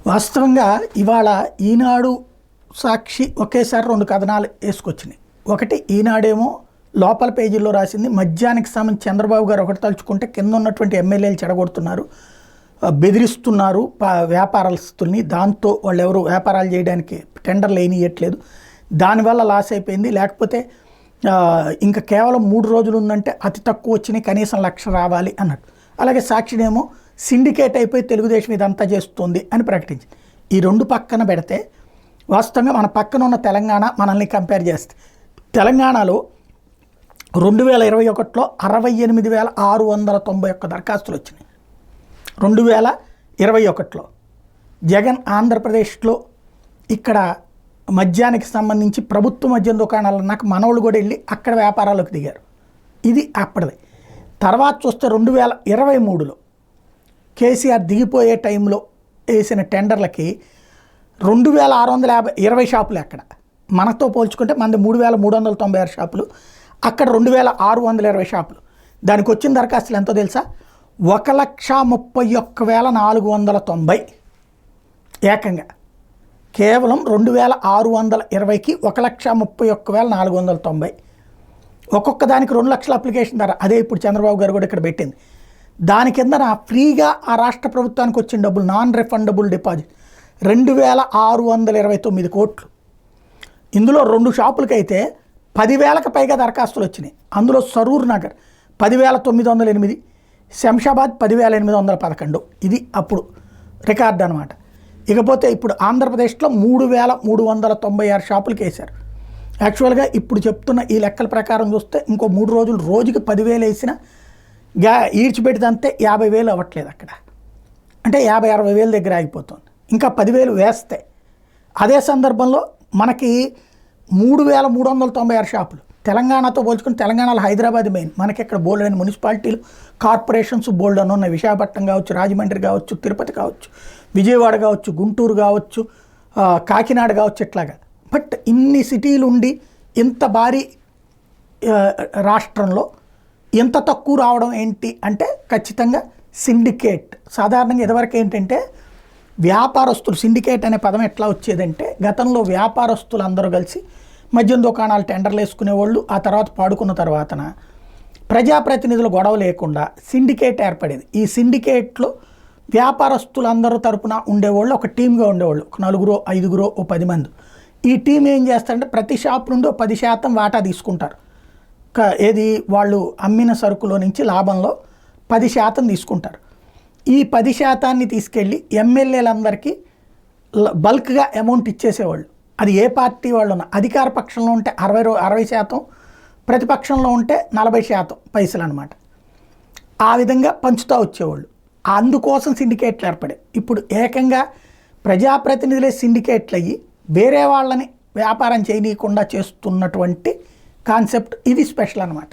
వాస్తవంగా ఇవాళ ఈనాడు సాక్షి ఒకేసారి 2 కథనాలు వేసుకొచ్చినాయి. ఒకటి ఈనాడేమో లోపల పేజీల్లో రాసింది మద్యానికి సంబంధించి చంద్రబాబు గారు ఒకటి తలుచుకుంటే కింద ఉన్నటువంటి ఎమ్మెల్యేలు చెడగొడుతున్నారు, బెదిరిస్తున్నారు వ్యాపారస్తుల్ని, దాంతో వాళ్ళు ఎవరు వ్యాపారాలు చేయడానికి టెండర్లు వేయనియట్లేదు, దానివల్ల లాస్ అయిపోయింది, లేకపోతే ఇంకా కేవలం 3 రోజులు ఉందంటే అతి తక్కువ వచ్చినాయి కనీసం 1,00,000 రావాలి అన్నట్టు. అలాగే సాక్షినేమో సిండికేట్ అయిపోయి తెలుగుదేశం ఇదంతా చేస్తుంది అని ప్రకటించింది. ఈ 2 పక్కన పెడితే వాస్తవంగా మన పక్కన ఉన్న తెలంగాణ మనల్ని కంపేర్ చేస్తే తెలంగాణలో 2021లో 68,691 దరఖాస్తులు వచ్చినాయి. 2021లో జగన్ ఆంధ్రప్రదేశ్లో ఇక్కడ మద్యానికి సంబంధించి ప్రభుత్వ మద్యం దుకాణాలు నాకు మనోళ్ళు కూడా వెళ్ళి అక్కడ వ్యాపారాలకు దిగారు. ఇది అప్పటిది. తర్వాత చూస్తే 2023లో కేసీఆర్ దిగిపోయే టైంలో వేసిన టెండర్లకి 2,620 షాపులు అక్కడ, మనతో పోల్చుకుంటే మనది 3,396 షాపులు, అక్కడ 2,620 షాపులు. దానికి వచ్చిన దరఖాస్తులు ఎంతో తెలుసా? 1,31,490 ఏకంగా. కేవలం 2,620కి 1,31,490. ఒక్కొక్క దానికి 2 లక్షల అప్లికేషన్ ధర. అదే ఇప్పుడు చంద్రబాబు గారు కూడా ఇక్కడ పెట్టింది. దాని కింద ఫ్రీగా ఆ రాష్ట్ర ప్రభుత్వానికి వచ్చిన డబ్బులు నాన్ రిఫండబుల్ డిపాజిట్ 2,629 కోట్లు. ఇందులో 2 షాపులకైతే 10,000కి పైగా దరఖాస్తులు వచ్చినాయి. అందులో సరూర్ నగర్ 10,908, శంషాబాద్ 10,811. ఇది అప్పుడు రికార్డు అనమాట. ఇకపోతే ఇప్పుడు ఆంధ్రప్రదేశ్లో 3,396 షాపులకి వేశారు. యాక్చువల్గా ఇప్పుడు చెప్తున్న ఈ లెక్కల ప్రకారం చూస్తే ఇంకో 3 రోజులు రోజుకి 10,000 వేసినా ఈడ్చిపెడితే 50,000 అవ్వట్లేదు అక్కడ. అంటే 50,000-60,000 దగ్గర ఆగిపోతుంది. ఇంకా 10,000 వేస్తే అదే సందర్భంలో మనకి 3,396 షాపులు. తెలంగాణతో పోల్చుకుని తెలంగాణలో హైదరాబాద్ మెయిన్, మనకి ఇక్కడ బోల్డ్ అయిన మున్సిపాలిటీలు కార్పొరేషన్స్ బోల్డ్ అని ఉన్నాయి. విశాఖపట్నం కావచ్చు, రాజమండ్రి కావచ్చు, తిరుపతి కావచ్చు, విజయవాడ కావచ్చు, గుంటూరు కావచ్చు, కాకినాడ కావచ్చు, ఇట్లాగా. బట్ ఇన్ని సిటీలు ఉండి ఇంత భారీ రాష్ట్రంలో ఎంత తక్కువ రావడం ఏంటి అంటే ఖచ్చితంగా సిండికేట్. సాధారణంగా ఇదివరకు ఏంటంటే వ్యాపారస్తులు, సిండికేట్ అనే పదం ఎట్లా వచ్చేదంటే గతంలో వ్యాపారస్తులు అందరూ కలిసి మద్యం దుకాణాలు టెండర్లు వేసుకునేవాళ్ళు. ఆ తర్వాత పాడుకున్న తర్వాతన ప్రజాప్రతినిధులు గొడవ లేకుండా సిండికేట్ ఏర్పడేది. ఈ సిండికేట్లో వ్యాపారస్తులందరూ తరపున ఉండేవాళ్ళు ఒక టీమ్గా ఉండేవాళ్ళు, ఒక 4, 5, 10 మంది. ఈ టీం ఏం చేస్తారంటే ప్రతి షాప్ నుండి 10% వాటా తీసుకుంటారు. ఏది వాళ్ళు అమ్మిన సరుకులో నుంచి లాభంలో 10% తీసుకుంటారు. ఈ 10%ని తీసుకెళ్ళి ఎమ్మెల్యేలందరికీ బల్క్గా అమౌంట్ ఇచ్చేసేవాళ్ళు. అది ఏ పార్టీ వాళ్ళు ఉన్నా, అధికార పక్షంలో ఉంటే 60%, ప్రతిపక్షంలో ఉంటే 40% పైసలు అనమాట. ఆ విధంగా పంచుతూ వచ్చేవాళ్ళు. అందుకోసం సిండికేట్లు ఏర్పడాయి. ఇప్పుడు ఏకంగా ప్రజాప్రతినిధులే సిండికేట్లు అయ్యి వేరే వాళ్ళని వ్యాపారం చేయనీయకుండా చేస్తున్నటువంటి కాన్సెప్ట్ ఇది స్పెషల్ అనమాట.